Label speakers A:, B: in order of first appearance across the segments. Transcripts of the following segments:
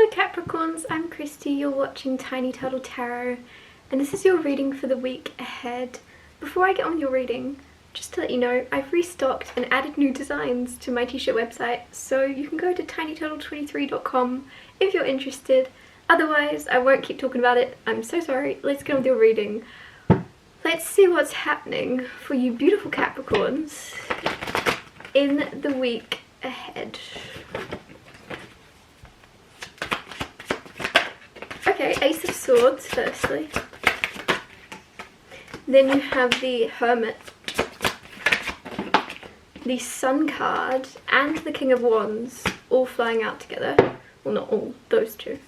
A: Hello Capricorns, I'm Christy, you're watching Tiny Turtle Tarot, and this is your reading for the week ahead. Before I get on with your reading, just to let you know, I've restocked and added new designs to my t-shirt website, so you can go to tinyturtle23.com if you're interested. Otherwise, I won't keep talking about it, I'm so sorry. Let's get on with your reading. Let's see what's happening for you beautiful Capricorns in the week ahead. Okay, Ace of Swords firstly. Then you have the Hermit, the Sun card, and the King of Wands all flying out together. Well, not all, those two.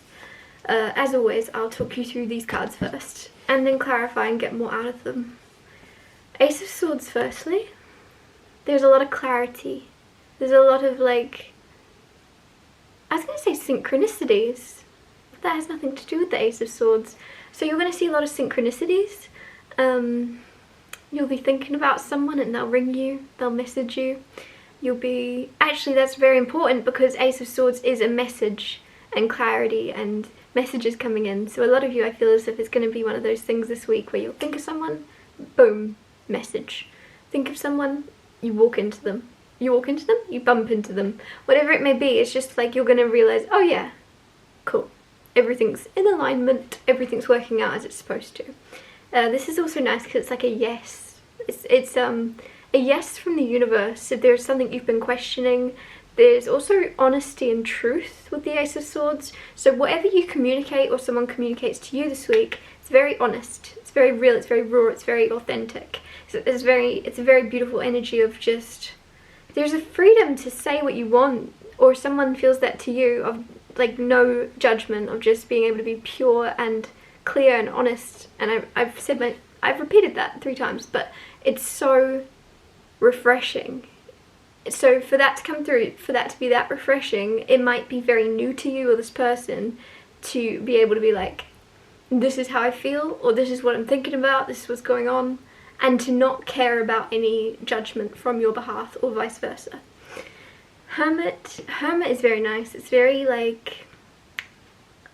A: As always, I'll talk you through these cards first, and then clarify and get more out of them. Ace of Swords firstly. There's a lot of clarity. There's a lot of, like, I was going to say synchronicities. That has nothing to do with the Ace of Swords. So you're going to see a lot of synchronicities. You'll be thinking about someone and they'll ring you, they'll message you. You'll be... Actually, that's very important because Ace of Swords is a message and clarity and messages coming in. So a lot of you, I feel as if it's going to be one of those things this week where you'll think of someone, boom, message. Think of someone, you walk into them. You walk into them, you bump into them. Whatever it may be, it's just like you're going to realise, oh yeah, cool. Everything's in alignment, everything's working out as it's supposed to. This is also nice because it's like a yes. It's a yes from the universe. If there's something you've been questioning, there's also honesty and truth with the Ace of Swords. So whatever you communicate or someone communicates to you this week, it's very honest, it's very real, it's very raw, it's very authentic. So it's a very beautiful energy of just, there's a freedom to say what you want, or someone feels that to you, of like no judgment, of just being able to be pure and clear and honest. And I've repeated that 3 times, but it's so refreshing. So for that to come through, for that to be that refreshing, it might be very new to you or this person to be able to be like, this is how I feel, or this is what I'm thinking about, this is what's going on, and to not care about any judgment from your behalf or vice versa. Hermit is very nice. It's very, like,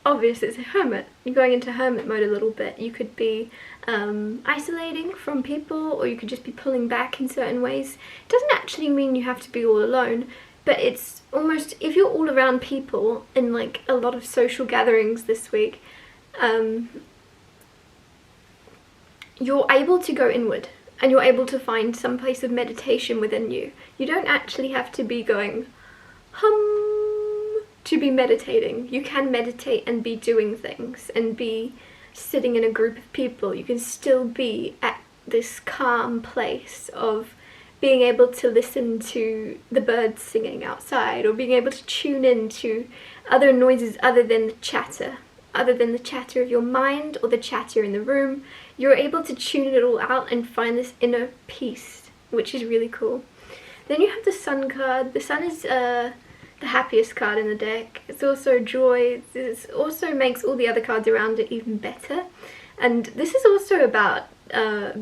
A: obvious it's a hermit. You're going into hermit mode a little bit. You could be isolating from people, or you could just be pulling back in certain ways. It doesn't actually mean you have to be all alone, but it's almost, if you're all around people in like a lot of social gatherings this week, you're able to go inward. And you're able to find some place of meditation within you. You don't actually have to be going hum to be meditating. You can meditate and be doing things and be sitting in a group of people. You can still be at this calm place of being able to listen to the birds singing outside, or being able to tune in to other noises other than the chatter. Other than the chatter of your mind or the chatter in the room, you're able to tune it all out and find this inner peace, which is really cool. Then you have the Sun card. The Sun is the happiest card in the deck. It's also joy. This also makes all the other cards around it even better. And this is also about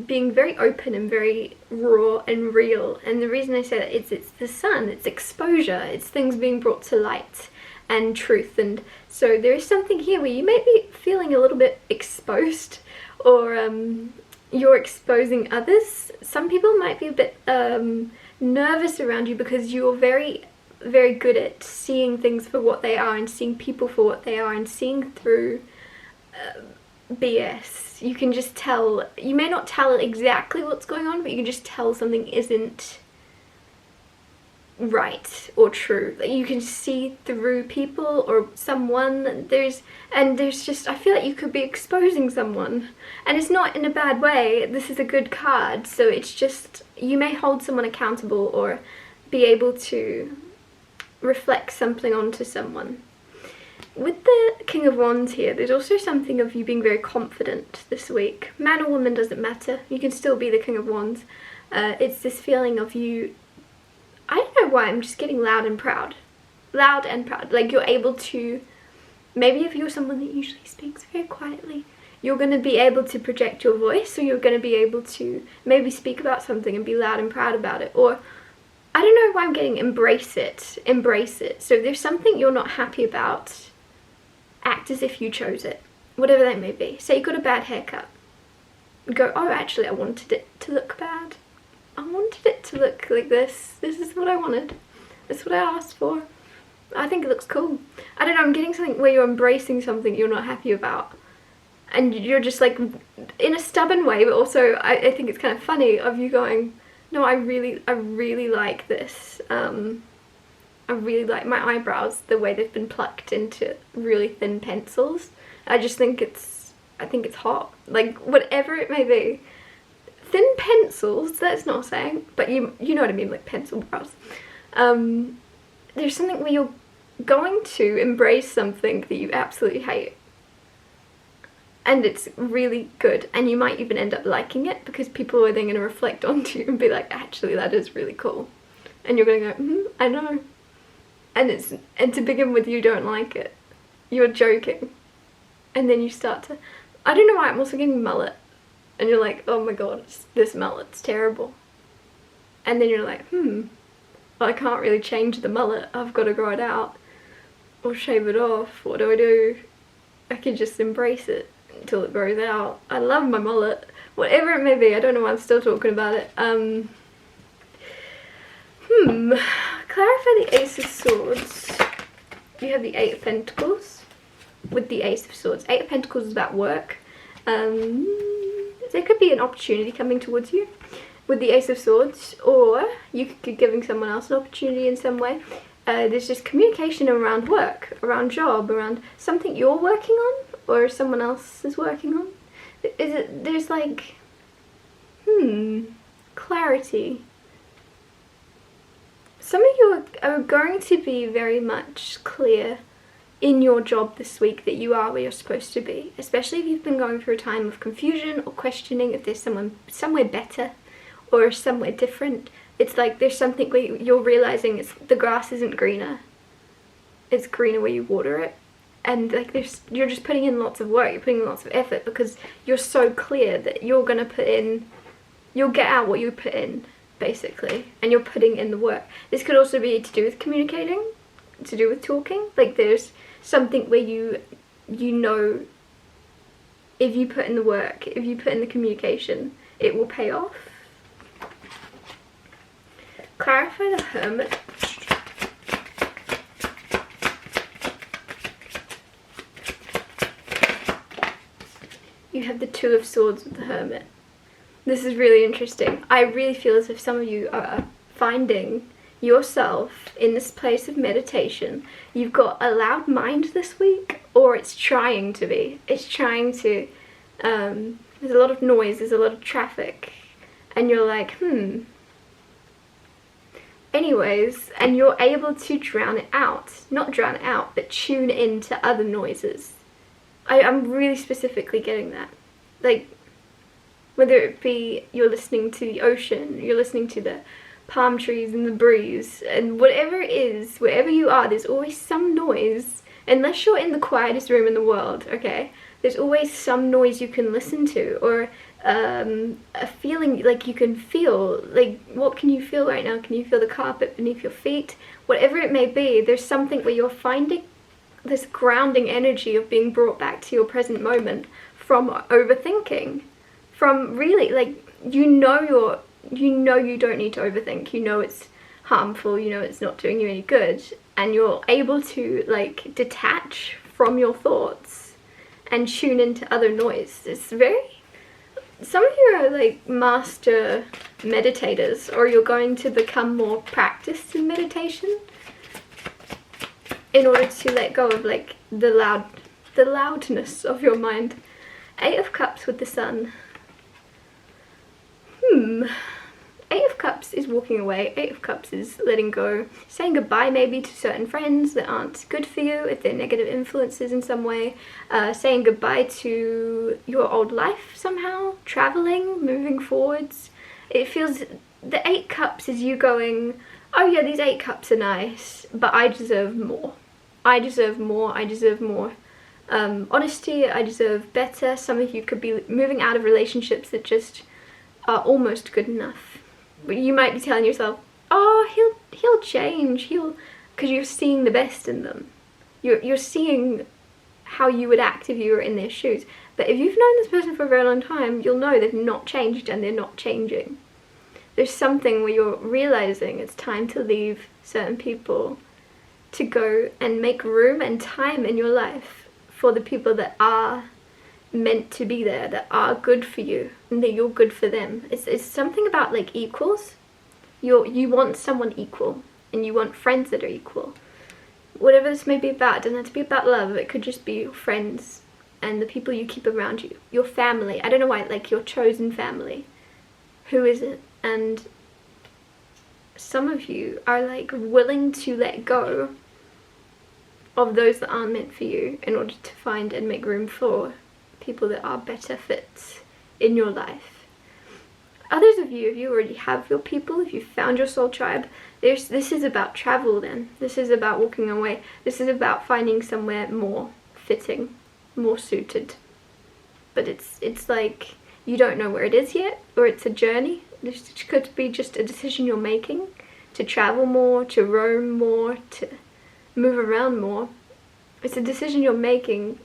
A: being very open and very raw and real. And the reason I say that is it's the Sun, it's exposure, it's things being brought to light and truth. And so there is something here where you may be feeling a little bit exposed, or you're exposing others. Some people might be a bit nervous around you because you're very, very good at seeing things for what they are and seeing people for what they are and seeing through BS. You can just tell, you may not tell exactly what's going on, but you can just tell something isn't right or true. Like, you can see through people or someone. There's just, I feel like you could be exposing someone, and it's not in a bad way. This is a good card, so it's just, you may hold someone accountable or be able to reflect something onto someone. With the King of Wands here, there's also something of you being very confident this week. Man or woman doesn't matter, you can still be the King of Wands. It's this feeling of you, I don't know why, I'm just getting loud and proud. Loud and proud. Like, you're able to, maybe if you're someone that usually speaks very quietly, you're going to be able to project your voice, or you're going to be able to maybe speak about something and be loud and proud about it. Or, I don't know why I'm getting embrace it. Embrace it. So if there's something you're not happy about, act as if you chose it, whatever that may be. Say you got a bad haircut. Go, oh, actually, I wanted it to look bad. I wanted it to look like this. This is what I wanted. This is what I asked for. I think it looks cool. I don't know, I'm getting something where you're embracing something you're not happy about. And you're just like, in a stubborn way, but also I think it's kind of funny of you going, no, I really like this. I really like my eyebrows, the way they've been plucked into really thin pencils. I think it's hot. Like, whatever it may be. Thin pencils, that's not saying, but you know what I mean, like pencil brows. There's something where you're going to embrace something that you absolutely hate. And it's really good, and you might even end up liking it because people are then going to reflect onto you and be like, actually, that is really cool. And you're going to go, I know. And to begin with, you don't like it. You're joking. And then you start to, I don't know why, I'm also getting mullet. And you're like, oh my god, this mullet's terrible. And then you're like, well, I can't really change the mullet. I've got to grow it out. Or shave it off. What do? I can just embrace it until it grows out. I love my mullet. Whatever it may be. I don't know why I'm still talking about it. Clarify the Ace of Swords. You have the Eight of Pentacles with the Ace of Swords. Eight of Pentacles is about work. There could be an opportunity coming towards you with the Ace of Swords, or you could be giving someone else an opportunity in some way. There's just communication around work, around job, around something you're working on or someone else is working on. There's like, clarity. Some of you are going to be very much clear in your job this week that you are where you're supposed to be, especially if you've been going through a time of confusion or questioning if there's someone somewhere better or somewhere different. It's like there's something where you're realizing the grass isn't greener, it's greener where you water it. And like you're just putting in lots of work, you're putting in lots of effort because you're so clear that you'll get out what you put in, basically, and you're putting in the work. This could also be to do with communicating, to do with talking. Like there's something where you know if you put in the work, if you put in the communication, it will pay off. Clarify the Hermit. You have the Two of Swords with the Hermit. This is really interesting. I really feel as if some of you are finding yourself in this place of meditation. You've got a loud mind this week, or it's trying to be. It's trying to, there's a lot of noise, there's a lot of traffic, and you're like, Anyways, and you're able to drown it out. Not drown it out, but tune into other noises. I'm really specifically getting that. Like, whether it be you're listening to the ocean, you're listening to the palm trees and the breeze, and whatever it is, wherever you are, there's always some noise. Unless you're in the quietest room in the world, okay? There's always some noise you can listen to, or a feeling like you can feel. Like, what can you feel right now? Can you feel the carpet beneath your feet? Whatever it may be, there's something where you're finding this grounding energy of being brought back to your present moment from overthinking. From really, like, you know you don't need to overthink. You know it's harmful, you know it's not doing you any good, and you're able to like detach from your thoughts and tune into other noise. It's very, some of you are like master meditators, or you're going to become more practiced in meditation in order to let go of like the loudness of your mind. Eight of Cups with the Sun. Eight of Cups is walking away. Eight of Cups is letting go, saying goodbye maybe to certain friends that aren't good for you, if they're negative influences in some way, saying goodbye to your old life somehow, traveling, moving forwards. It feels, the Eight Cups is you going, oh yeah, these Eight Cups are nice, but I deserve more. I deserve more, I deserve more honesty, I deserve better. Some of you could be moving out of relationships that just are almost good enough. But you might be telling yourself, oh, he'll change, because you're seeing the best in them. You're seeing how you would act if you were in their shoes. But if you've known this person for a very long time, you'll know they've not changed and they're not changing. There's something where you're realizing it's time to leave certain people to go and make room and time in your life for the people that are meant to be there, that are good for you, and that you're good for them. It's something about like equals. You want someone equal, and you want friends that are equal. Whatever this may be about, it doesn't have to be about love. It could just be your friends and the people you keep around you. Your family. I don't know why, like your chosen family. Who is it? And some of you are like willing to let go of those that aren't meant for you in order to find and make room for people that are better fits in your life. Others of you, if you already have your people, if you've found your soul tribe, this is about travel then. This is about walking away. This is about finding somewhere more fitting, more suited. But it's like you don't know where it is yet, or it's a journey. This could be just a decision you're making to travel more, to roam more, to move around more. It's a decision you're making.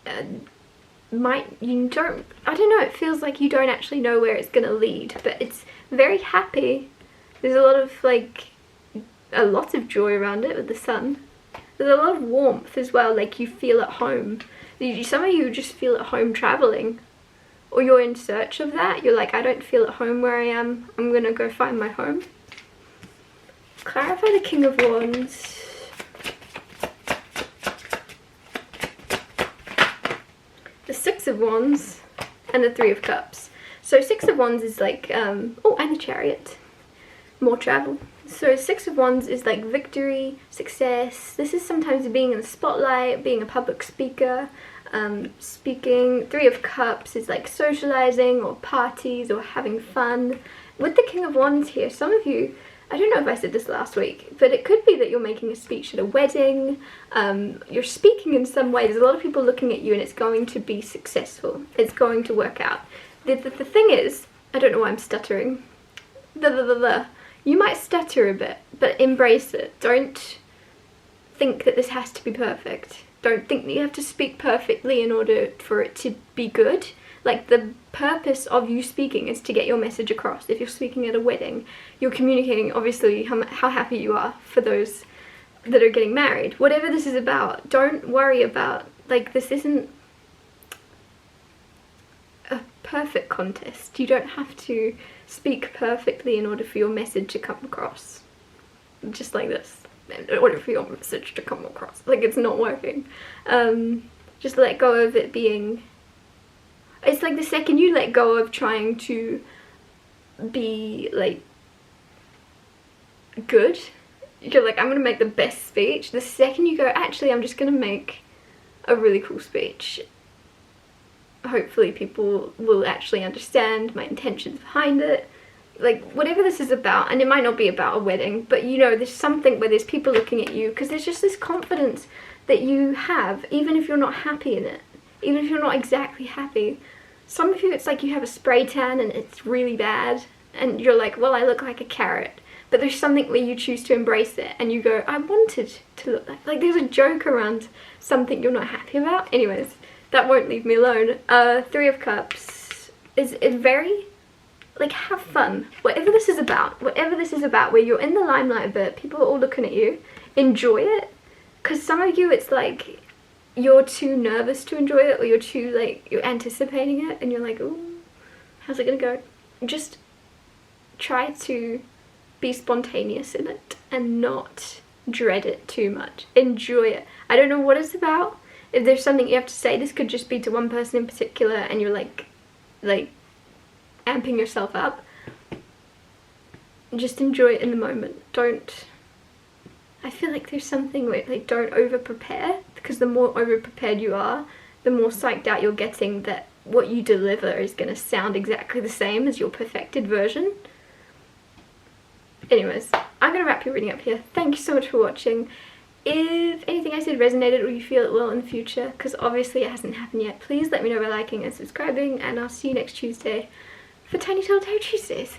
A: I don't know, it feels like you don't actually know where it's gonna lead, but it's very happy. There's a lot of joy around it with the sun. There's a lot of warmth as well, like you feel at home. Some of you just feel at home traveling, or you're in search of that. You're like, I don't feel at home where I am, I'm gonna go find my home. Clarify the King of Wands. The Six of Wands and the Three of Cups. So Six of Wands is like, and the Chariot. More travel. So Six of Wands is like victory, success. This is sometimes being in the spotlight, being a public speaker, speaking. Three of Cups is like socializing or parties or having fun. With the King of Wands here, some of you, I don't know if I said this last week, but it could be that you're making a speech at a wedding, you're speaking in some way. There's a lot of people looking at you and it's going to be successful. It's going to work out. The thing is, I don't know why I'm stuttering. You might stutter a bit, but embrace it. Don't think that this has to be perfect. Don't think that you have to speak perfectly in order for it to be good. Like, the purpose of you speaking is to get your message across. If you're speaking at a wedding, you're communicating, obviously, how happy you are for those that are getting married. Whatever this is about, don't worry about, like, this isn't a perfect contest. You don't have to speak perfectly in order for your message to come across. Just like this. In order for your message to come across. Like, it's not working. Just let go of it being... It's like the second you let go of trying to be, like, good, you're like, I'm going to make the best speech. The second you go, actually, I'm just going to make a really cool speech. Hopefully people will actually understand my intentions behind it. Like, whatever this is about, and it might not be about a wedding, but you know, there's something where there's people looking at you, because there's just this confidence that you have, even if you're not happy in it. Even if you're not exactly happy. Some of you, it's like you have a spray tan and it's really bad, and you're like, well, I look like a carrot. But there's something where you choose to embrace it and you go, I wanted to look like there's a joke around something you're not happy about. Anyways, that won't leave me alone. Three of Cups is very, like, have fun. Whatever this is about, where you're in the limelight a bit, people are all looking at you, enjoy it. Because some of you, it's like, you're too nervous to enjoy it, or you're too, like, you're anticipating it and you're like, ooh, how's it gonna go? Just try to be spontaneous in it and not dread it too much. Enjoy it. I don't know what it's about. If there's something you have to say, this could just be to one person in particular and you're like amping yourself up. Just enjoy it in the moment. I feel like there's something where, like, don't over prepare, because the more over prepared you are, the more psyched out you're getting that what you deliver is going to sound exactly the same as your perfected version. Anyways, I'm going to wrap your reading up here. Thank you so much for watching. If anything I said resonated or you feel it will in the future, because obviously it hasn't happened yet, please let me know by liking and subscribing, and I'll see you next Tuesday for Tiny Telltale Tuesdays.